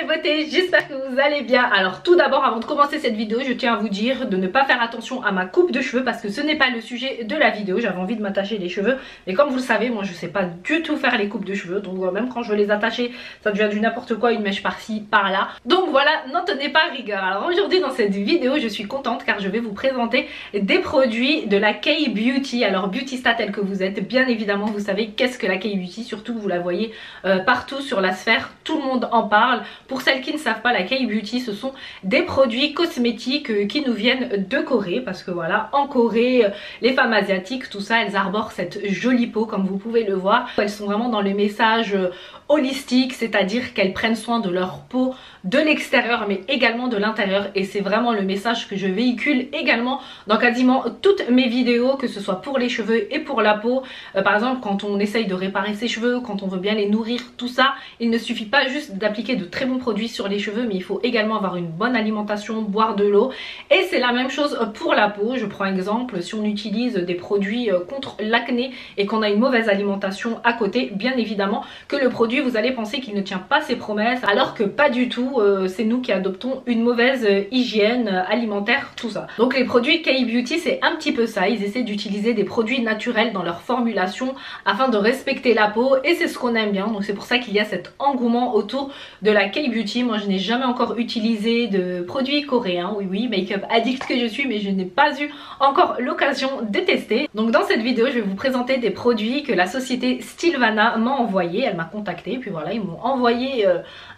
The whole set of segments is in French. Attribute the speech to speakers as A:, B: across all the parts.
A: mes beautés, j'espère que vous allez bien. Alors tout d'abord, avant de commencer cette vidéo, je tiens à vous dire de ne pas faire attention à ma coupe de cheveux parce que ce n'est pas le sujet de la vidéo. J'avais envie de m'attacher les cheveux, mais comme vous le savez, moi je sais pas du tout faire les coupes de cheveux, donc même quand je veux les attacher, ça devient du n'importe quoi, une mèche par-ci, par-là. Donc voilà, n'en tenez pas rigueur. Alors aujourd'hui dans cette vidéo, je suis contente car je vais vous présenter des produits de la K-Beauty. Alors beautista tel que vous êtes, bien évidemment vous savez qu'est-ce que la K-Beauty, surtout vous la voyez partout sur la sphère, tout le monde en parle. Pour celles qui ne savent pas, la K-Beauty ce sont des produits cosmétiques qui nous viennent de Corée, parce que voilà, en Corée, les femmes asiatiques, tout ça, elles arborent cette jolie peau comme vous pouvez le voir. Elles sont vraiment dans le message holistique, c'est-à-dire qu'elles prennent soin de leur peau de l'extérieur mais également de l'intérieur, et c'est vraiment le message que je véhicule également dans quasiment toutes mes vidéos, que ce soit pour les cheveux et pour la peau. Par exemple, quand on essaye de réparer ses cheveux, quand on veut bien les nourrir, tout ça, il ne suffit pas juste d'appliquer de très bons produits sur les cheveux, mais il faut également avoir une bonne alimentation, boire de l'eau, et c'est la même chose pour la peau. Je prends exemple, si on utilise des produits contre l'acné et qu'on a une mauvaise alimentation à côté, bien évidemment que le produit, vous allez penser qu'il ne tient pas ses promesses, alors que pas du tout. C'est nous qui adoptons une mauvaise hygiène alimentaire, tout ça. Donc les produits K-Beauty, c'est un petit peu ça. Ils essaient d'utiliser des produits naturels dans leur formulation afin de respecter la peau, et c'est ce qu'on aime bien. Donc c'est pour ça qu'il y a cet engouement autour de la K-Beauty. Moi je n'ai jamais encore utilisé de produits coréens, oui make-up addict que je suis, mais je n'ai pas eu encore l'occasion de tester. Donc dans cette vidéo je vais vous présenter des produits que la société Stylevana m'a envoyé. Elle m'a contacté, puis voilà, ils m'ont envoyé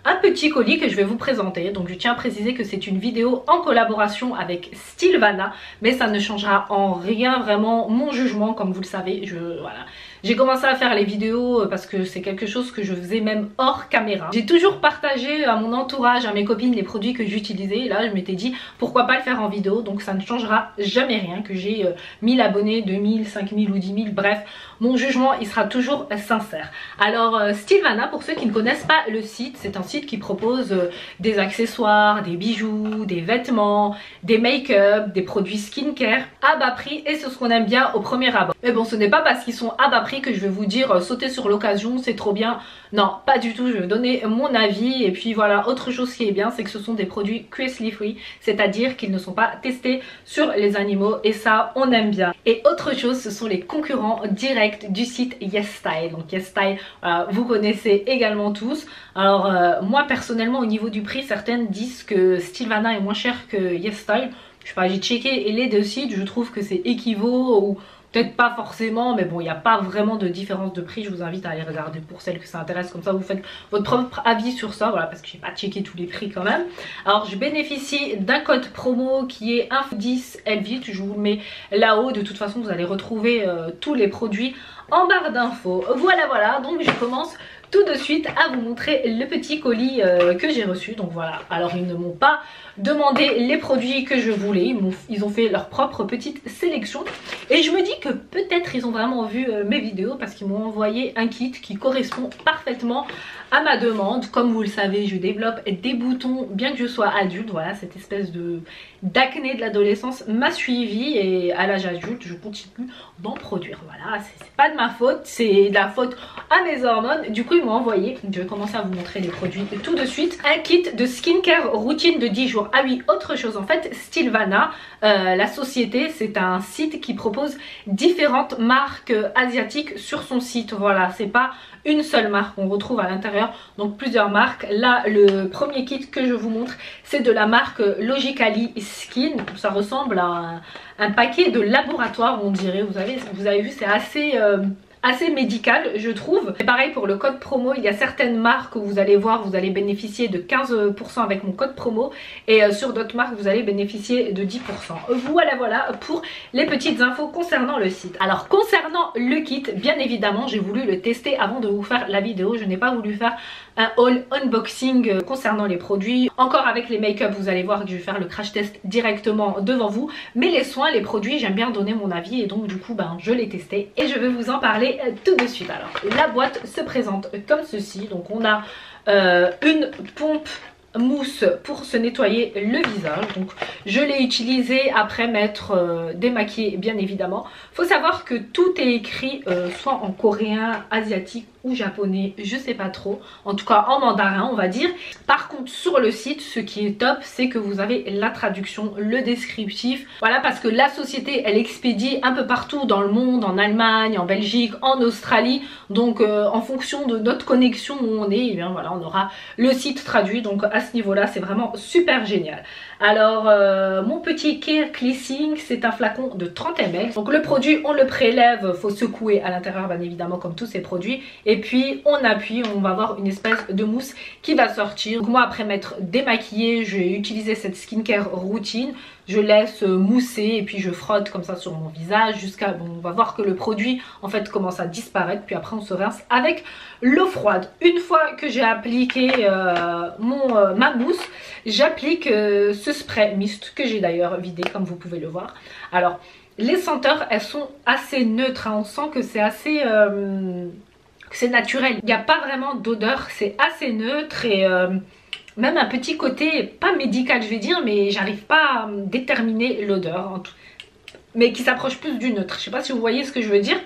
A: un petit colis que je vais vous présenter. Donc je tiens à préciser que c'est une vidéo en collaboration avec Stylevana, mais ça ne changera en rien vraiment mon jugement. Comme vous le savez, voilà, j'ai commencé à faire les vidéos parce que c'est quelque chose que je faisais même hors caméra. J'ai toujours partagé à mon entourage, à mes copines, les produits que j'utilisais, et là je m'étais dit pourquoi pas le faire en vidéo. Donc ça ne changera jamais rien, que j'ai 1000 abonnés, 2000, 5000 ou 10 000, bref, mon jugement il sera toujours sincère. Alors Stylevana, pour ceux qui ne connaissent pas le site, c'est un site qui propose des accessoires, des bijoux, des vêtements, des make-up, des produits skincare à bas prix, et c'est ce qu'on aime bien au premier abord. Mais bon, ce n'est pas parce qu'ils sont à bas prix que je vais vous dire sautez sur l'occasion, c'est trop bien. Non, pas du tout, je vais donner mon avis. Et puis voilà, autre chose qui est bien, c'est que ce sont des produits cruelty free, c'est-à-dire qu'ils ne sont pas testés sur les animaux, et ça on aime bien. Et autre chose, ce sont les concurrents directs du site YesStyle. Donc YesStyle, vous connaissez également tous. Alors moi personnellement, au niveau du prix, certaines disent que Stylevana est moins cher que YesStyle. Je sais pas, j'ai checké les deux sites, je trouve que c'est équivaut, ou peut-être pas forcément, mais bon, il n'y a pas vraiment de différence de prix. Je vous invite à aller regarder pour celles que ça intéresse, comme ça vous faites votre propre avis sur ça, voilà, parce que j'ai pas checké tous les prix quand même. Alors je bénéficie d'un code promo qui est info10 Elvit, je vous le mets là-haut. De toute façon vous allez retrouver tous les produits en barre d'infos. Voilà, donc je commence tout de suite à vous montrer le petit colis que j'ai reçu. Donc voilà, alors ils ne m'ont pas demandé les produits que je voulais, ils ont fait leur propre petite sélection, et je me dis que peut-être ils ont vraiment vu mes vidéos, parce qu'ils m'ont envoyé un kit qui correspond parfaitement à ma demande. Comme vous le savez, je développe des boutons bien que je sois adulte. Voilà, cette espèce d'acné de l'adolescence m'a suivi, et à l'âge adulte je continue d'en produire. Voilà, c'est pas de ma faute, c'est de la faute à mes hormones. Du coup ils m'ont envoyé, je vais commencer à vous montrer les produits tout de suite, un kit de skincare routine de 10 jours. Ah oui, autre chose, en fait Stylevana, la société, c'est un site qui propose différentes marques asiatiques sur son site. Voilà, c'est pas une seule marque, on retrouve à l'intérieur donc plusieurs marques. Là le premier kit que je vous montre, c'est de la marque Logically Skin. Ça ressemble à un paquet de laboratoire, on dirait. Vous avez vu, c'est assez médical je trouve. Et pareil pour le code promo, il y a certaines marques où vous allez voir, vous allez bénéficier de 15% avec mon code promo, et sur d'autres marques vous allez bénéficier de 10%. Voilà pour les petites infos concernant le site. Alors concernant le kit, bien évidemment j'ai voulu le tester avant de vous faire la vidéo. Je n'ai pas voulu faire un haul unboxing concernant les produits. Encore avec les make-up, vous allez voir que je vais faire le crash test directement devant vous, mais les soins, les produits, j'aime bien donner mon avis, et donc du coup je l'ai testé et je vais vous en parler tout de suite. Alors la boîte se présente comme ceci. Donc on a une pompe mousse pour se nettoyer le visage. Donc je l'ai utilisé après m'être démaquillée bien évidemment. Faut savoir que tout est écrit soit en coréen, asiatique ou japonais, je sais pas trop, en tout cas en mandarin on va dire. Par contre sur le site, ce qui est top, c'est que vous avez la traduction, le descriptif, voilà, parce que la société elle expédie un peu partout dans le monde, en Allemagne, en Belgique, en Australie, donc en fonction de notre connexion où on est, et bien voilà, on aura le site traduit, donc à ce niveau là c'est vraiment super génial. Alors mon petit Care Cleansing, c'est un flacon de 30 ml, donc le produit on le prélève, faut secouer à l'intérieur bien évidemment comme tous ces produits, et puis on appuie, on va avoir une espèce de mousse qui va sortir. Donc moi après m'être démaquillée, j'ai utilisé cette skincare routine, je laisse mousser et puis je frotte comme ça sur mon visage jusqu'à, bon, on va voir que le produit en fait commence à disparaître, puis après on se rince avec l'eau froide. Une fois que j'ai appliqué ma mousse, j'applique ce spray mist que j'ai d'ailleurs vidé comme vous pouvez le voir. Alors les senteurs elles sont assez neutres, hein. On sent que c'est assez c'est naturel, il n'y a pas vraiment d'odeur, c'est assez neutre et même un petit côté, pas médical je vais dire, mais j'arrive pas à déterminer l'odeur, mais qui s'approche plus du neutre, je sais pas si vous voyez ce que je veux dire.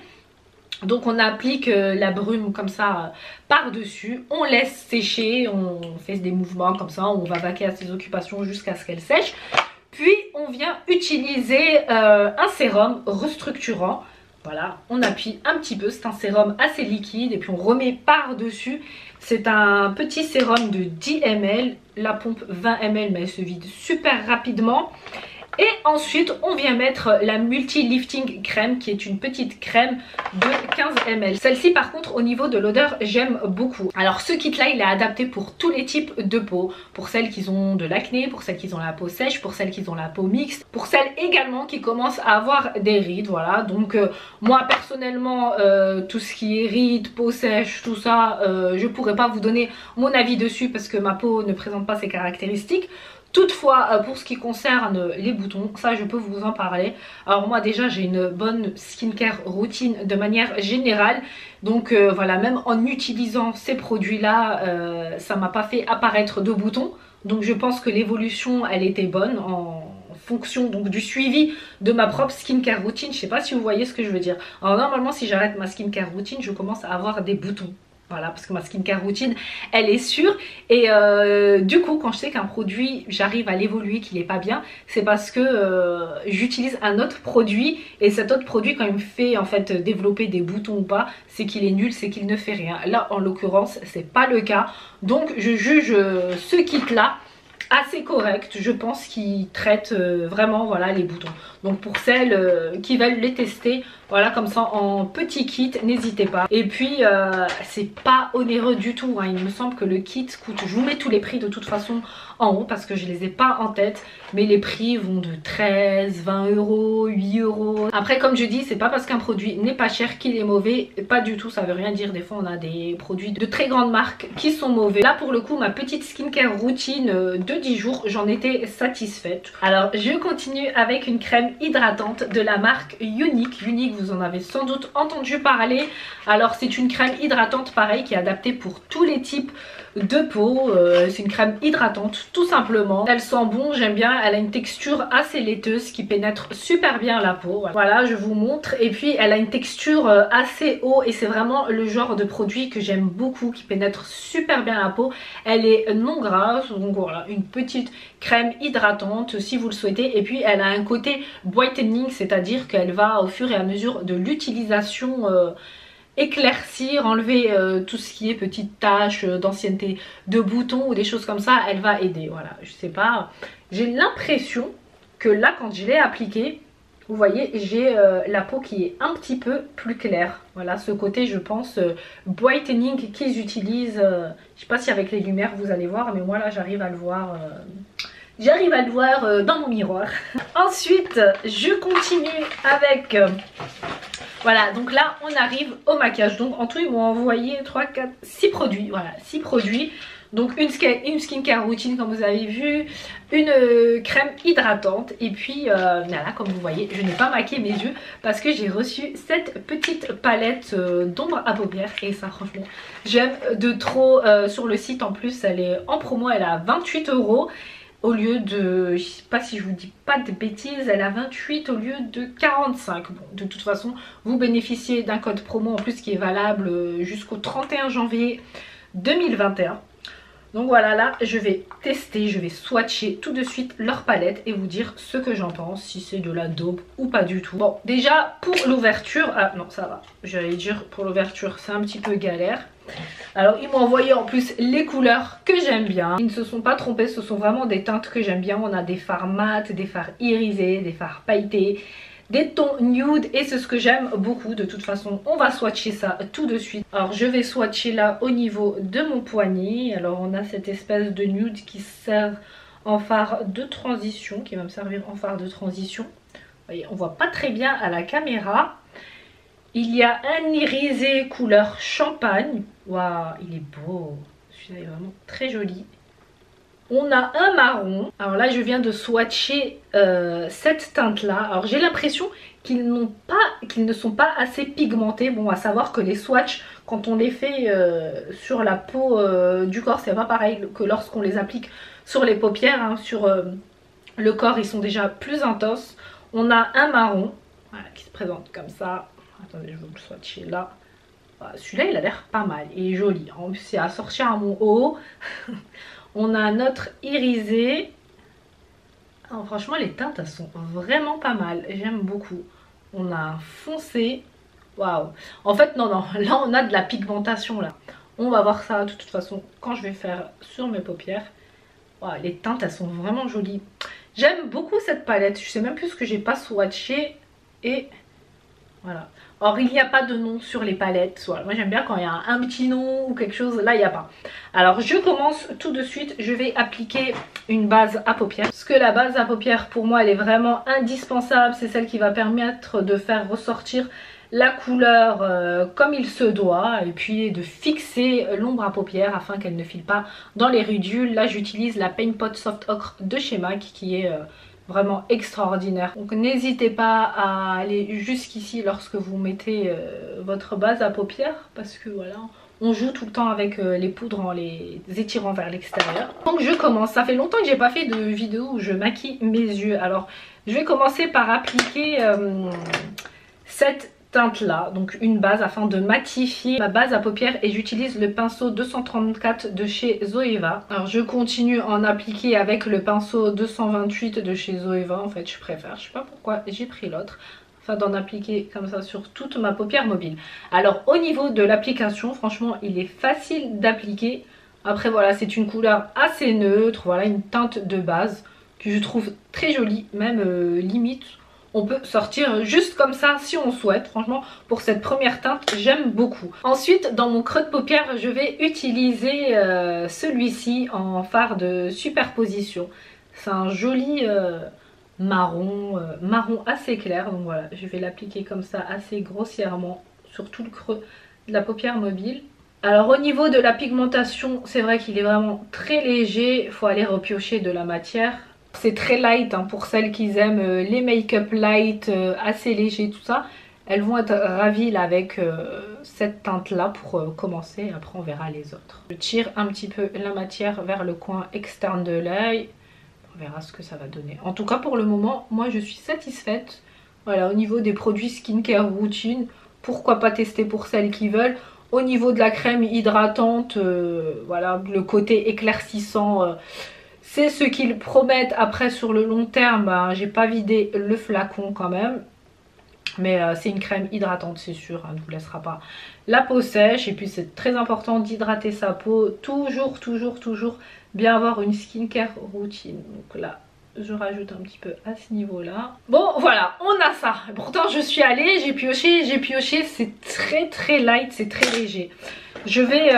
A: Donc on applique la brume comme ça par dessus, on laisse sécher, on fait des mouvements comme ça, on va vaquer à ses occupations jusqu'à ce qu'elle sèche. Puis on vient utiliser un sérum restructurant. Voilà, on appuie un petit peu, c'est un sérum assez liquide et puis on remet par dessus. C'est un petit sérum de 10 ml, la pompe 20 ml mais elle se vide super rapidement. Et ensuite on vient mettre la Multi Lifting Crème qui est une petite crème de 15 ml. Celle-ci par contre au niveau de l'odeur j'aime beaucoup. Alors ce kit là il est adapté pour tous les types de peau. Pour celles qui ont de l'acné, pour celles qui ont la peau sèche, pour celles qui ont la peau mixte, pour celles également qui commencent à avoir des rides. Voilà, donc moi personnellement tout ce qui est rides, peau sèche, tout ça je pourrais pas vous donner mon avis dessus parce que ma peau ne présente pas ces caractéristiques. Toutefois, pour ce qui concerne les boutons, ça je peux vous en parler. Alors moi déjà j'ai une bonne skincare routine de manière générale. Donc voilà, même en utilisant ces produits là, ça m'a pas fait apparaître de boutons. Donc je pense que l'évolution elle était bonne en fonction donc du suivi de ma propre skincare routine. Je sais pas si vous voyez ce que je veux dire. Alors normalement si j'arrête ma skincare routine, je commence à avoir des boutons. Voilà, parce que ma skincare routine, elle est sûre. Et du coup, quand je sais qu'un produit, j'arrive à l'évoluer, qu'il n'est pas bien, c'est parce que j'utilise un autre produit. Et cet autre produit, quand il me fait en fait développer des boutons ou pas, c'est qu'il est nul, c'est qu'il ne fait rien. Là, en l'occurrence, c'est pas le cas. Donc, je juge ce kit-là assez correct, je pense, qui traite vraiment voilà les boutons. Donc pour celles qui veulent les tester, voilà comme ça en petit kit, n'hésitez pas. Et puis c'est pas onéreux du tout, hein. Il me semble que le kit coûte, je vous mets tous les prix de toute façon en haut parce que je les ai pas en tête, mais les prix vont de 13, 20 euros, 8 euros. Après comme je dis, c'est pas parce qu'un produit n'est pas cher qu'il est mauvais, pas du tout, ça veut rien dire. Des fois on a des produits de très grandes marques qui sont mauvais. Là pour le coup ma petite skincare routine de 10 jours, j'en étais satisfaite. Alors je continue avec une crème hydratante de la marque Unique. Unique, vous en avez sans doute entendu parler. Alors c'est une crème hydratante pareil qui est adaptée pour tous les types de peau. C'est une crème hydratante tout simplement. Elle sent bon, j'aime bien, elle a une texture assez laiteuse qui pénètre super bien la peau. Voilà, je vous montre. Et puis elle a une texture assez haut et c'est vraiment le genre de produit que j'aime beaucoup, qui pénètre super bien la peau. Elle est non grasse, donc voilà, une petite crème hydratante si vous le souhaitez. Et puis elle a un côté whitening, c'est-à-dire qu'elle va au fur et à mesure de l'utilisation éclaircir, enlever tout ce qui est petites taches d'ancienneté de boutons ou des choses comme ça. Elle va aider, voilà, je sais pas, j'ai l'impression que là quand je l'ai appliqué, vous voyez, j'ai la peau qui est un petit peu plus claire. Voilà, ce côté je pense whitening qu'ils utilisent, je sais pas si avec les lumières vous allez voir, mais moi là j'arrive à le voir. J'arrive à le voir dans mon miroir. Ensuite, je continue avec... voilà, donc là, on arrive au maquillage. Donc en tout, ils m'ont envoyé 3, 4, 6 produits. Voilà, 6 produits. Donc une skincare routine comme vous avez vu, une crème hydratante et puis voilà, comme vous voyez je n'ai pas maquillé mes yeux parce que j'ai reçu cette petite palette d'ombre à paupières et ça franchement j'aime de trop. Sur le site en plus elle est en promo, elle est à 28 € au lieu de, je sais pas si je vous dis pas de bêtises, elle a 28 au lieu de 45. Bon, de toute façon vous bénéficiez d'un code promo en plus qui est valable jusqu'au 31 janvier 2021. Donc voilà, là je vais tester, je vais swatcher tout de suite leur palette et vous dire ce que j'en pense, si c'est de la daube ou pas du tout. Bon, déjà pour l'ouverture, ah non ça va, j'allais dire pour l'ouverture c'est un petit peu galère. Alors ils m'ont envoyé en plus les couleurs que j'aime bien. Ils ne se sont pas trompés, ce sont vraiment des teintes que j'aime bien. On a des fards mat, des fards irisés, des fards pailletés, des tons nude et c'est ce que j'aime beaucoup. De toute façon on va swatcher ça tout de suite. Alors je vais swatcher là au niveau de mon poignet. Alors on a cette espèce de nude qui sert en fard de transition, qui va me servir en fard de transition. Vous voyez, on voit pas très bien à la caméra. Il y a un irisé couleur champagne. Waouh, il est beau. Celui-là est vraiment très joli. On a un marron. Alors là, je viens de swatcher cette teinte-là. Alors j'ai l'impression qu'ils ne sont pas assez pigmentés. Bon, à savoir que les swatchs, quand on les fait sur la peau du corps, c'est pas pareil que lorsqu'on les applique sur les paupières. Hein. Sur le corps, ils sont déjà plus intenses. On a un marron, voilà, qui se présente comme ça. Attendez, je vais vous le swatcher là. Voilà, celui-là, il a l'air pas mal. Il est joli. En plus, c'est à sortir à mon haut. On a notre irisé. Alors, franchement, les teintes, elles sont vraiment pas mal. J'aime beaucoup. On a un foncé. Waouh. En fait, non. Là, on a de la pigmentation, là. On va voir ça, de toute façon, quand je vais faire sur mes paupières. Waouh, les teintes, elles sont vraiment jolies. J'aime beaucoup cette palette. Je sais même plus ce que j'ai pas swatché. Et voilà. Or il n'y a pas de nom sur les palettes. Voilà. Moi j'aime bien quand il y a un petit nom ou quelque chose. Là il n'y a pas. Alors je commence tout de suite. Je vais appliquer une base à paupières. Parce que la base à paupières pour moi elle est vraiment indispensable. C'est celle qui va permettre de faire ressortir la couleur comme il se doit. Et puis de fixer l'ombre à paupières afin qu'elle ne file pas dans les ridules. Là j'utilise la Paint Pot Soft Ocre de chez MAC qui est vraiment extraordinaire. Donc n'hésitez pas à aller jusqu'ici lorsque vous mettez votre base à paupières parce que voilà, on joue tout le temps avec les poudres en les étirant vers l'extérieur. Donc je commence, ça fait longtemps que j'ai pas fait de vidéo où je maquille mes yeux. Alors je vais commencer par appliquer cette teinte là, donc une base afin de matifier ma base à paupières et j'utilise le pinceau 234 de chez Zoeva. Alors je continue à en appliquer avec le pinceau 228 de chez Zoeva, en fait je préfère, je sais pas pourquoi j'ai pris l'autre, afin d'en appliquer comme ça sur toute ma paupière mobile. Alors au niveau de l'application, franchement il est facile d'appliquer. Après voilà, c'est une couleur assez neutre, voilà une teinte de base que je trouve très jolie, même limite on peut sortir juste comme ça si on souhaite. Franchement pour cette première teinte j'aime beaucoup. Ensuite dans mon creux de paupière je vais utiliser celui-ci en fard de superposition. C'est un joli marron assez clair. Donc voilà, je vais l'appliquer comme ça assez grossièrement sur tout le creux de la paupière mobile. Alors au niveau de la pigmentation c'est vrai qu'il est vraiment très léger. Il faut aller repiocher de la matière. C'est très light hein, pour celles qui aiment les make-up light, assez légers, tout ça. Elles vont être ravies là, avec cette teinte là pour commencer. Après on verra les autres. Je tire un petit peu la matière vers le coin externe de l'œil. On verra ce que ça va donner. En tout cas pour le moment, moi je suis satisfaite. Voilà, au niveau des produits skincare routine, pourquoi pas tester pour celles qui veulent. Au niveau de la crème hydratante, voilà, le côté éclaircissant... c'est ce qu'ils promettent. Après sur le long terme, ben, j'ai pas vidé le flacon quand même. Mais c'est une crème hydratante c'est sûr, hein, ne vous laissera pas la peau sèche. Et puis c'est très important d'hydrater sa peau. Toujours bien avoir une skincare routine. Donc là je rajoute un petit peu à ce niveau là. Bon voilà, on a ça. Pourtant je suis allée, j'ai pioché. C'est très light, c'est très léger. Je vais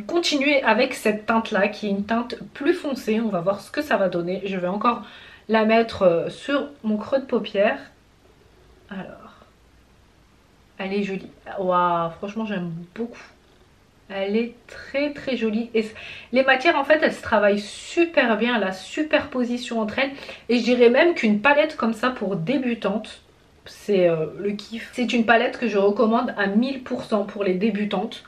A: continuer avec cette teinte là qui est une teinte plus foncée. On va voir ce que ça va donner. Je vais encore la mettre sur mon creux de paupière. Alors, elle est jolie. Waouh, franchement j'aime beaucoup. Elle est très très jolie. Et les matières en fait elles se travaillent super bien. La superposition entre elles. Et je dirais même qu'une palette comme ça pour débutantes, c'est le kiff. C'est une palette que je recommande à 1000% pour les débutantes.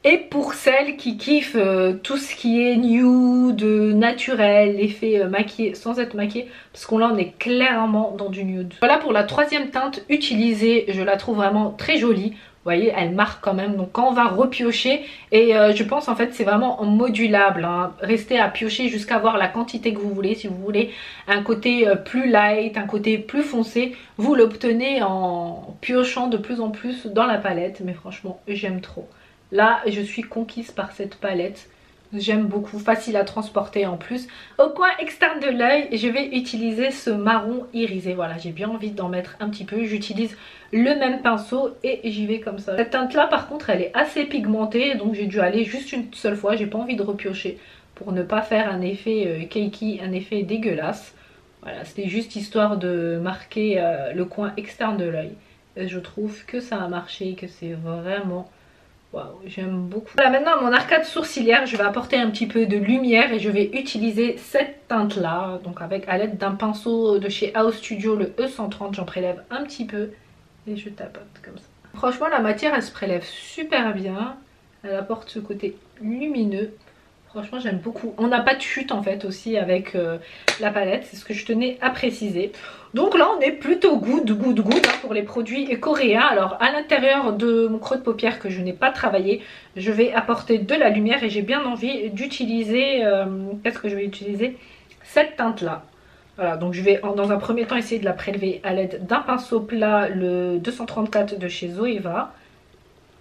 A: Et pour celles qui kiffent tout ce qui est nude, naturel, effet maquillé sans être maquillé, parce qu'on là on est clairement dans du nude. Voilà pour la troisième teinte utilisée, je la trouve vraiment très jolie. Vous voyez, elle marque quand même, donc quand on va repiocher, et je pense en fait c'est vraiment modulable, hein. Restez à piocher jusqu'à voir la quantité que vous voulez. Si vous voulez un côté plus light, un côté plus foncé, vous l'obtenez en piochant de plus en plus dans la palette, mais franchement j'aime trop. Là, je suis conquise par cette palette. J'aime beaucoup, facile à transporter en plus. Au coin externe de l'œil, je vais utiliser ce marron irisé. Voilà, j'ai bien envie d'en mettre un petit peu. J'utilise le même pinceau et j'y vais comme ça. Cette teinte-là, par contre, elle est assez pigmentée. Donc j'ai dû aller juste une seule fois. J'ai pas envie de repiocher pour ne pas faire un effet cakey, un effet dégueulasse. Voilà, c'était juste histoire de marquer le coin externe de l'œil. Je trouve que ça a marché, que c'est vraiment... Waouh, j'aime beaucoup. Voilà, maintenant à mon arcade sourcilière, je vais apporter un petit peu de lumière et je vais utiliser cette teinte là. Donc avec à l'aide d'un pinceau de chez House Studio, le E130, j'en prélève un petit peu et je tapote comme ça. Franchement la matière elle se prélève super bien. Elle apporte ce côté lumineux. Franchement j'aime beaucoup. On n'a pas de chute en fait aussi avec la palette, c'est ce que je tenais à préciser. Donc là on est plutôt good hein, pour les produits coréens. Alors à l'intérieur de mon creux de paupière que je n'ai pas travaillé, je vais apporter de la lumière et j'ai bien envie d'utiliser, qu'est-ce que je vais utiliser? Cette teinte là. Voilà, donc je vais dans un premier temps essayer de la prélever à l'aide d'un pinceau plat, le 234 de chez Zoeva.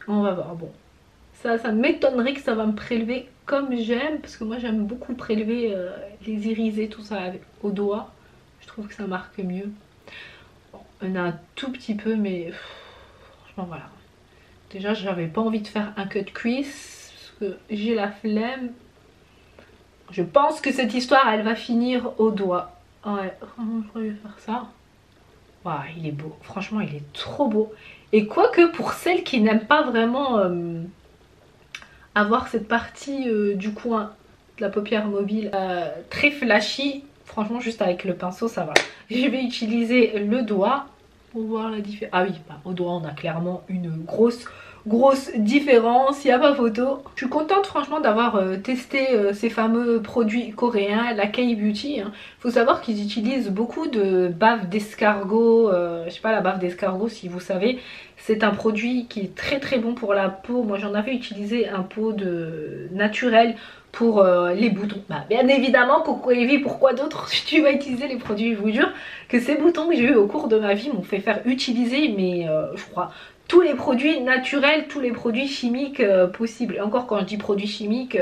A: On va voir, bon. Ça m'étonnerait que ça va me prélever comme j'aime, parce que moi j'aime beaucoup prélever les irisés, tout ça au doigt. Je trouve que ça marque mieux. Bon, on a un tout petit peu, mais franchement voilà. Déjà j'avais pas envie de faire un cut crease, parce que j'ai la flemme. Je pense que cette histoire elle va finir au doigt. Ouais, vraiment je pourrais faire ça. Waouh, il est beau, franchement il est trop beau. Et quoique pour celles qui n'aiment pas vraiment... avoir cette partie du coin de la paupière mobile très flashy, franchement juste avec le pinceau ça va. Je vais utiliser le doigt pour voir la différence. Ah oui, bah, au doigt on a clairement une grosse différence, il n'y a pas photo. Je suis contente franchement d'avoir testé ces fameux produits coréens, la K-Beauty. Hein. Faut savoir qu'ils utilisent beaucoup de bave d'escargot, je sais pas la bave d'escargot si vous savez. C'est un produit qui est très bon pour la peau. Moi j'en avais utilisé un pot de naturel pour les boutons. Bah, bien évidemment Coco Evie, pourquoi d'autres tu vas utiliser les produits? Je vous jure que ces boutons que j'ai eu au cours de ma vie m'ont fait faire utiliser mais je crois tous les produits naturels, tous les produits chimiques possibles. Et encore quand je dis produits chimiques,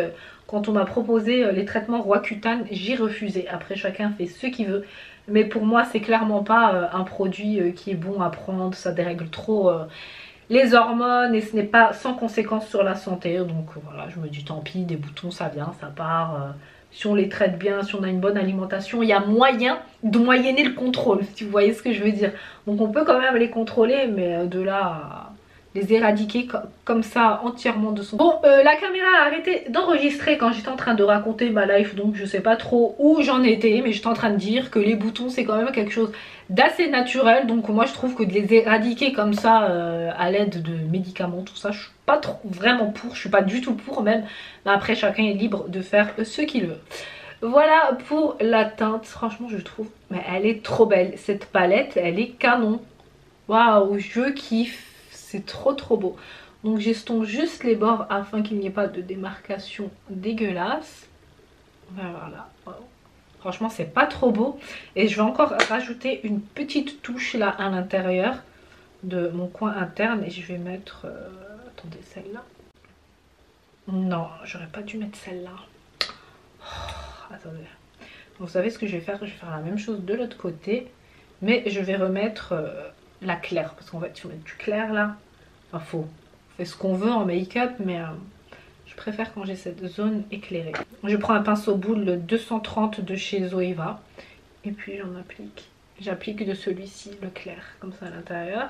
A: quand on m'a proposé les traitements Roaccutane, j'ai refusé. Après chacun fait ce qu'il veut. Mais pour moi c'est clairement pas un produit qui est bon à prendre. Ça dérègle trop les hormones et ce n'est pas sans conséquence sur la santé. Donc voilà, je me dis tant pis, des boutons ça vient, ça part. Si on les traite bien, si on a une bonne alimentation, il y a moyen de moyenner le contrôle, si vous voyez ce que je veux dire. Donc on peut quand même les contrôler, mais de là à les éradiquer comme ça entièrement de son... Bon, la caméra a arrêté d'enregistrer quand j'étais en train de raconter ma life, donc je sais pas trop où j'en étais, mais j'étais en train de dire que les boutons c'est quand même quelque chose d'assez naturel. Donc moi je trouve que de les éradiquer comme ça à l'aide de médicaments, tout ça, je suis pas trop vraiment pour, je suis pas du tout pour même. Mais après chacun est libre de faire ce qu'il veut. Voilà pour la teinte, franchement je trouve, mais elle est trop belle, cette palette elle est canon. Waouh, je kiffe, c'est trop beau. Donc j'estompe juste les bords afin qu'il n'y ait pas de démarcation dégueulasse. Voilà, wow. Franchement c'est pas trop beau. Et je vais encore rajouter une petite touche là à l'intérieur de mon coin interne. Et je vais mettre, attendez, celle-là. Non, j'aurais pas dû mettre celle-là. Oh, attendez. Donc, vous savez ce que je vais faire? Je vais faire la même chose de l'autre côté. Mais je vais remettre la claire. Parce qu'en fait, il faut mettre du clair là. Enfin, on fait ce qu'on veut en make-up. Mais je préfère quand j'ai cette zone éclairée. Je prends un pinceau boule le 230 de chez Zoeva. Et puis j'en applique. J'applique de celui-ci le clair. Comme ça à l'intérieur.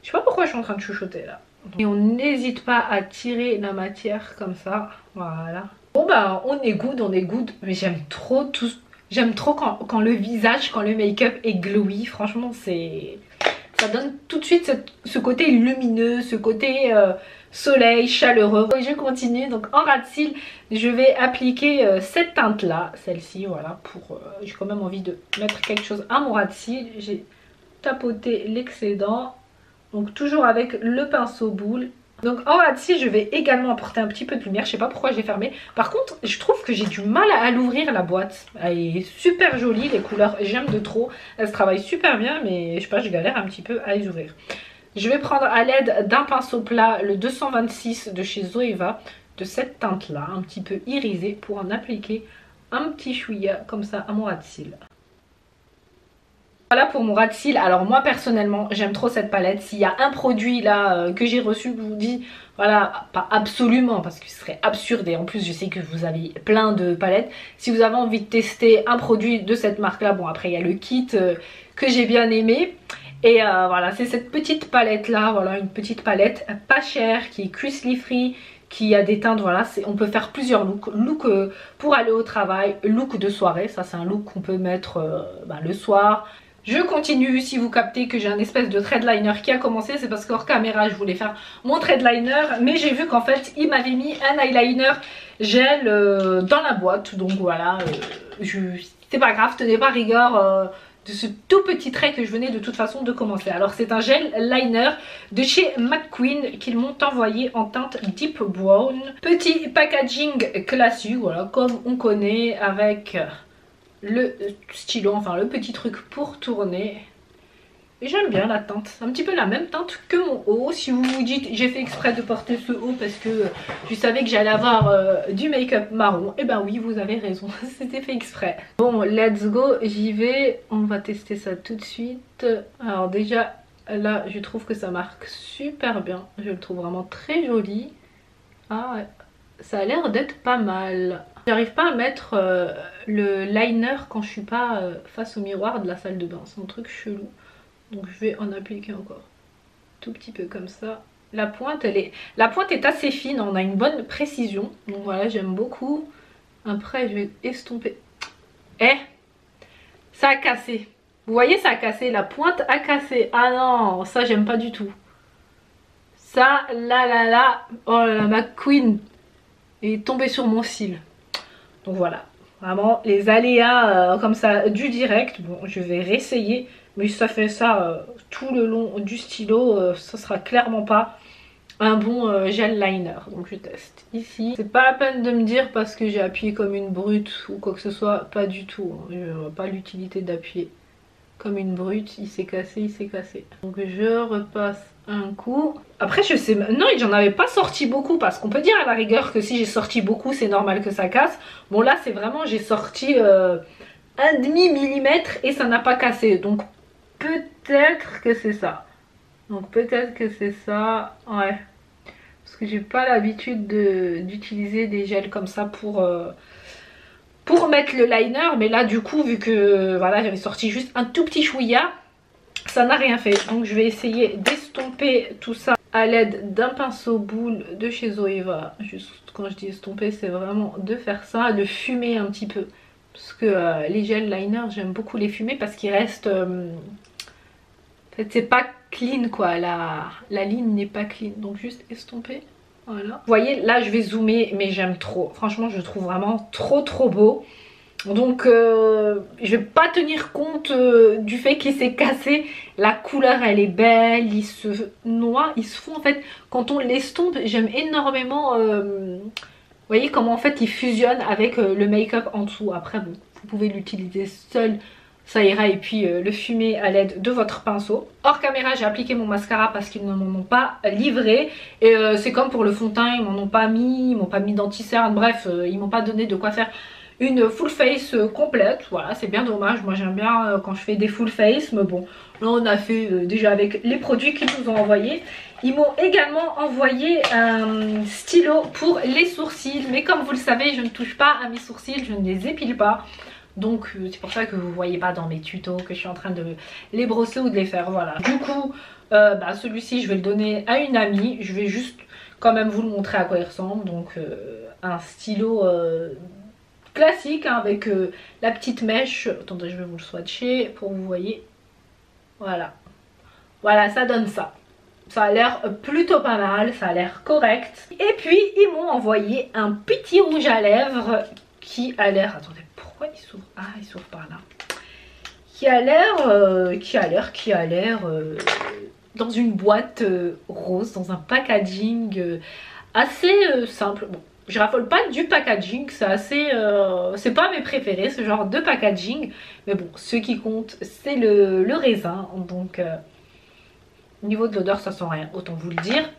A: Je sais pas pourquoi je suis en train de chuchoter là. Et on n'hésite pas à tirer la matière comme ça, voilà. Bon bah on est good, mais j'aime trop tout. J'aime trop quand le visage, quand le make-up est glowy, franchement ça donne tout de suite ce côté lumineux, ce côté soleil, chaleureux. Et je continue, donc en ras de cils, je vais appliquer cette teinte là, celle-ci, voilà, pour... j'ai quand même envie de mettre quelque chose à mon ras de cils. J'ai tapoté l'excédent, donc toujours avec le pinceau boule. Donc en ras de cils, je vais également apporter un petit peu de lumière. Je sais pas pourquoi j'ai fermé. Par contre, je trouve que j'ai du mal à l'ouvrir, la boîte. Elle est super jolie, les couleurs, j'aime de trop. Elle se travaille super bien, mais je sais pas, je galère un petit peu à les ouvrir. Je vais prendre à l'aide d'un pinceau plat le 226 de chez Zoeva, de cette teinte là, un petit peu irisée, pour en appliquer un petit chouïa comme ça à mon ras de cils. Voilà pour mon ras de cils. Alors moi personnellement j'aime trop cette palette. S'il y a un produit là que j'ai reçu, que je vous dis, voilà, pas absolument parce que ce serait absurde, et en plus je sais que vous avez plein de palettes. Si vous avez envie de tester un produit de cette marque là, bon après il y a le kit que j'ai bien aimé. Et voilà, c'est cette petite palette là, voilà, une petite palette pas chère qui est crease free, qui a des teintes, voilà, on peut faire plusieurs looks. Look pour aller au travail, look de soirée, ça c'est un look qu'on peut mettre le soir. Je continue, si vous captez que j'ai un espèce de thread liner qui a commencé, c'est parce qu'hors caméra je voulais faire mon thread liner, mais j'ai vu qu'en fait il m'avait mis un eyeliner gel dans la boîte, donc voilà, c'est pas grave, tenez pas rigueur de ce tout petit trait que je venais de toute façon de commencer. Alors c'est un gel liner de chez McQueen qu'ils m'ont envoyé en teinte Deep Brown. Petit packaging classique, voilà, comme on connaît, avec le stylo, enfin le petit truc pour tourner. Et j'aime bien la teinte, c'est un petit peu la même teinte que mon haut. Si vous vous dites j'ai fait exprès de porter ce haut parce que je savais que j'allais avoir du make-up marron, et ben oui, vous avez raison, c'était fait exprès. Bon, let's go, j'y vais, on va tester ça tout de suite. Alors déjà là je trouve que ça marque super bien, je le trouve vraiment très joli. Ah ouais, ça a l'air d'être pas mal. J'arrive pas à mettre le liner quand je suis pas face au miroir de la salle de bain, c'est un truc chelou. Donc je vais en appliquer encore tout petit peu comme ça. La pointe est assez fine, on a une bonne précision. Donc voilà, j'aime beaucoup. Après je vais estomper. Eh, ça a cassé. Vous voyez, ça a cassé, la pointe a cassé. Ah non, ça j'aime pas du tout. Ça, là, oh là là, ma queen est tombée sur mon cil. Donc voilà, vraiment les aléas comme ça du direct. Bon, je vais réessayer. Mais si ça fait ça tout le long du stylo, ça sera clairement pas un bon gel liner. Donc je teste ici. C'est pas la peine de me dire parce que j'ai appuyé comme une brute ou quoi que ce soit. Pas du tout. Hein. Je vois pas l'utilité d'appuyer comme une brute. Il s'est cassé, il s'est cassé. Donc je repasse un coup. Après je sais... Non, j'en avais pas sorti beaucoup parce qu'on peut dire à la rigueur que si j'ai sorti beaucoup, c'est normal que ça casse. Bon là c'est vraiment... J'ai sorti 1,5 millimètre et ça n'a pas cassé. Donc... peut-être que c'est ça. Donc peut-être que c'est ça. Ouais. Parce que j'ai pas l'habitude d'utiliser des gels comme ça pour mettre le liner. Mais là du coup, vu que voilà, j'avais sorti juste un tout petit chouïa, ça n'a rien fait. Donc je vais essayer d'estomper tout ça à l'aide d'un pinceau boule de chez Zoeva. Juste quand je dis estomper, c'est vraiment de faire ça, de fumer un petit peu. Parce que les gels liner, j'aime beaucoup les fumer parce qu'ils restent... en fait, c'est pas clean quoi, la ligne n'est pas clean. Donc juste estomper, voilà. Vous voyez, là je vais zoomer, mais j'aime trop. Franchement, je le trouve vraiment trop beau. Donc je vais pas tenir compte du fait qu'il s'est cassé. La couleur elle est belle, il se noie, ils se font en fait, quand on l'estompe, j'aime énormément... vous voyez comment en fait il fusionne avec le make-up en dessous. Après bon, vous pouvez l'utiliser seul, ça ira, et puis le fumer à l'aide de votre pinceau. Hors caméra j'ai appliqué mon mascara parce qu'ils ne m'en ont pas livré. Et c'est comme pour le fond de teint, ils m'en ont pas mis, ils m'ont pas mis d'anti-cerne, bref, ils m'ont pas donné de quoi faire une full face complète. Voilà, c'est bien dommage, moi j'aime bien quand je fais des full face, mais bon, là on a fait déjà avec les produits qu'ils nous ont envoyés. Ils m'ont également envoyé un stylo pour les sourcils, mais comme vous le savez, je ne touche pas à mes sourcils, je ne les épile pas. Donc c'est pour ça que vous voyez pas dans mes tutos que je suis en train de les brosser ou de les faire, voilà. Du coup celui-ci je vais le donner à une amie. Je vais juste quand même vous le montrer à quoi il ressemble. Donc un stylo classique hein, avec la petite mèche. Attendez, je vais vous le swatcher pour que vous voyez. Voilà. Voilà, ça donne ça. Ça a l'air plutôt pas mal, ça a l'air correct. Et puis ils m'ont envoyé un petit rouge à lèvres qui a l'air... Attendez, pourquoi il s'ouvre? Ah, il s'ouvre par là. Qui a l'air dans une boîte rose, dans un packaging assez simple. Bon, je raffole pas du packaging, c'est assez... c'est pas mes préférés, ce genre de packaging. Mais bon, ce qui compte, c'est le raisin. Donc, au niveau de l'odeur, ça sent rien, autant vous le dire.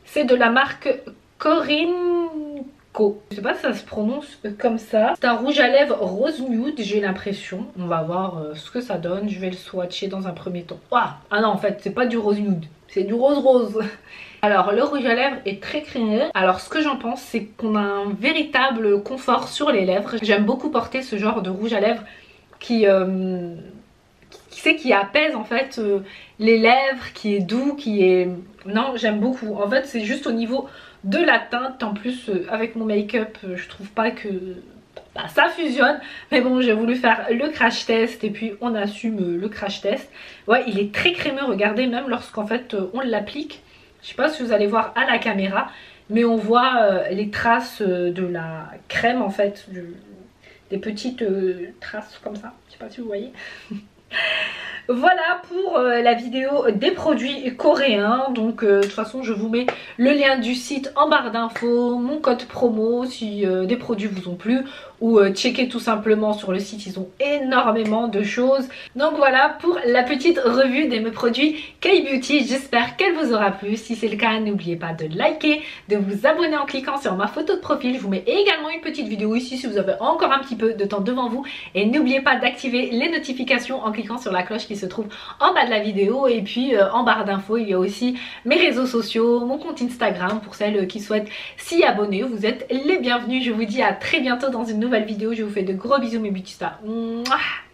A: C'est de la marque Corinco. Je sais pas si ça se prononce comme ça. C'est un rouge à lèvres rose nude, j'ai l'impression. On va voir ce que ça donne. Je vais le swatcher dans un premier temps. Ah non, en fait, c'est pas du rose nude, c'est du rose rose. Alors, le rouge à lèvres est très crémeux. Alors, ce que j'en pense, c'est qu'on a un véritable confort sur les lèvres. J'aime beaucoup porter ce genre de rouge à lèvres qui apaise en fait les lèvres, qui est doux, qui est... Non, j'aime beaucoup. En fait, c'est juste au niveau de la teinte. En plus, avec mon make-up, je trouve pas que ça fusionne. Mais bon, j'ai voulu faire le crash test et puis on assume le crash test. Ouais, il est très crémeux, regardez, même lorsqu'en fait on l'applique. Je sais pas si vous allez voir à la caméra, mais on voit les traces de la crème en fait, des petites traces comme ça. Je sais pas si vous voyez. Voilà pour la vidéo des produits coréens. Donc de toute façon je vous mets le lien du site en barre d'infos, mon code promo si des produits vous ont plu, ou checker tout simplement sur le site, ils ont énormément de choses. Donc voilà pour la petite revue de mes produits K-Beauty, j'espère qu'elle vous aura plu. Si c'est le cas, n'oubliez pas de liker, de vous abonner en cliquant sur ma photo de profil. Je vous mets également une petite vidéo ici si vous avez encore un petit peu de temps devant vous, et n'oubliez pas d'activer les notifications en cliquant sur la cloche qui se trouve en bas de la vidéo. Et puis en barre d'infos il y a aussi mes réseaux sociaux, mon compte Instagram pour celles qui souhaitent s'y abonner. Vous êtes les bienvenus. Je vous dis à très bientôt dans une nouvelle vidéo. Je vous fais de gros bisous mes beauty stars. Mouah.